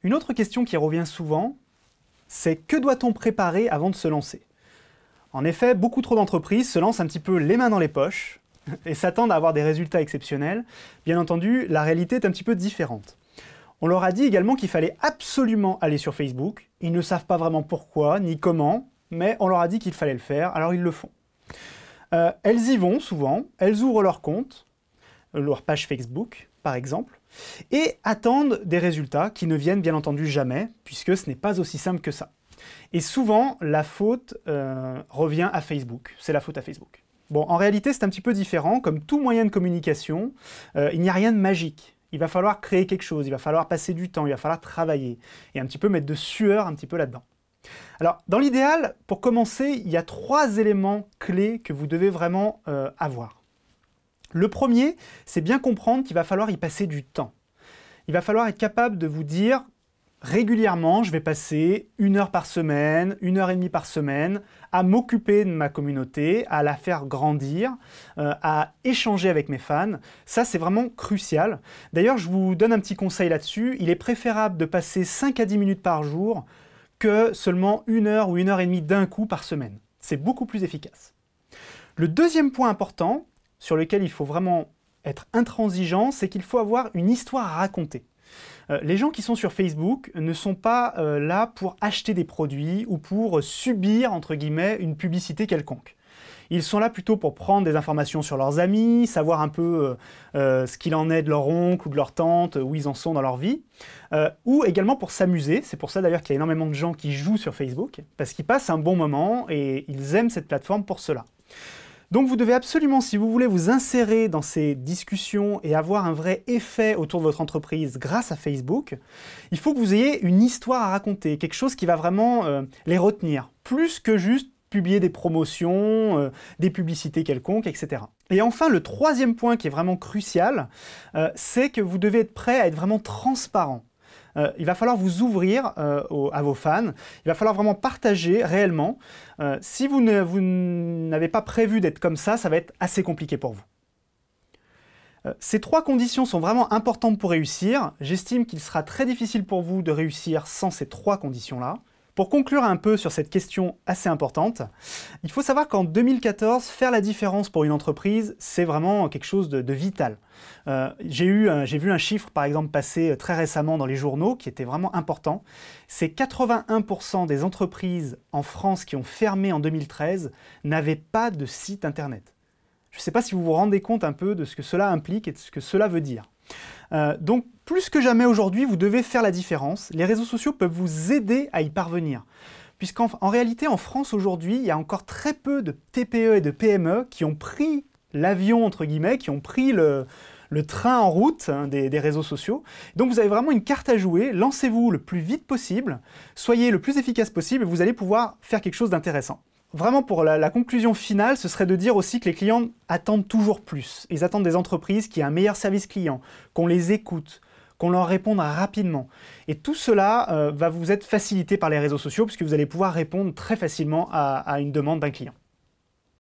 Une autre question qui revient souvent, c'est que doit-on préparer avant de se lancer? En effet, beaucoup trop d'entreprises se lancent un petit peu les mains dans les poches et s'attendent à avoir des résultats exceptionnels. Bien entendu, la réalité est un petit peu différente. On leur a dit également qu'il fallait absolument aller sur Facebook. Ils ne savent pas vraiment pourquoi ni comment, mais on leur a dit qu'il fallait le faire, alors ils le font. Elles y vont souvent, elles ouvrent leur compte, leur page Facebook par exemple, et attendent des résultats qui ne viennent bien entendu jamais, puisque ce n'est pas aussi simple que ça. Et souvent, la faute revient à Facebook, c'est la faute à Facebook. Bon, en réalité, c'est un petit peu différent, comme tout moyen de communication, il n'y a rien de magique. Il va falloir créer quelque chose, il va falloir passer du temps, il va falloir travailler, et un petit peu mettre de sueur un petit peu là-dedans. Alors, dans l'idéal, pour commencer, il y a 3 éléments clés que vous devez vraiment avoir. Le premier, c'est bien comprendre qu'il va falloir y passer du temps. Il va falloir être capable de vous dire régulièrement, je vais passer 1 heure par semaine, 1h30 par semaine, à m'occuper de ma communauté, à la faire grandir, à échanger avec mes fans. Ça, c'est vraiment crucial. D'ailleurs, je vous donne un petit conseil là-dessus. Il est préférable de passer 5 à 10 minutes par jour que seulement 1 heure ou 1h30 d'un coup par semaine. C'est beaucoup plus efficace. Le deuxième point important, sur lequel il faut vraiment être intransigeant, c'est qu'il faut avoir une histoire à raconter. Les gens qui sont sur Facebook ne sont pas là pour acheter des produits ou pour subir, entre guillemets, une publicité quelconque. Ils sont là plutôt pour prendre des informations sur leurs amis, savoir un peu ce qu'il en est de leur oncle ou de leur tante, où ils en sont dans leur vie, ou également pour s'amuser. C'est pour ça d'ailleurs qu'il y a énormément de gens qui jouent sur Facebook, parce qu'ils passent un bon moment et ils aiment cette plateforme pour cela. Donc vous devez absolument, si vous voulez vous insérer dans ces discussions et avoir un vrai effet autour de votre entreprise grâce à Facebook, il faut que vous ayez une histoire à raconter, quelque chose qui va vraiment les retenir, plus que juste publier des promotions, des publicités quelconques, etc. Et enfin, le troisième point qui est vraiment crucial, c'est que vous devez être prêt à être vraiment transparent. Il va falloir vous ouvrir à vos fans, il va falloir vraiment partager réellement. Si vous n'avez pas prévu d'être comme ça va être assez compliqué pour vous. Ces 3 conditions sont vraiment importantes pour réussir. J'estime qu'il sera très difficile pour vous de réussir sans ces 3 conditions-là. Pour conclure un peu sur cette question assez importante, il faut savoir qu'en 2014, faire la différence pour une entreprise, c'est vraiment quelque chose de vital. J'ai vu un chiffre, par exemple, passer très récemment dans les journaux, qui était vraiment important. C'est 81% des entreprises en France qui ont fermé en 2013 n'avaient pas de site internet. Je ne sais pas si vous vous rendez compte un peu de ce que cela implique et de ce que cela veut dire. Donc, plus que jamais aujourd'hui, vous devez faire la différence. Les réseaux sociaux peuvent vous aider à y parvenir. Puisqu'en réalité, en France aujourd'hui, il y a encore très peu de TPE et de PME qui ont pris l'avion, entre guillemets, qui ont pris le train en route des réseaux sociaux. Donc vous avez vraiment une carte à jouer, lancez-vous le plus vite possible, soyez le plus efficace possible et vous allez pouvoir faire quelque chose d'intéressant. Vraiment, pour la conclusion finale, ce serait de dire aussi que les clients attendent toujours plus. Ils attendent des entreprises qui aient un meilleur service client, qu'on les écoute, qu'on leur réponde rapidement. Et tout cela va vous être facilité par les réseaux sociaux puisque vous allez pouvoir répondre très facilement à une demande d'un client.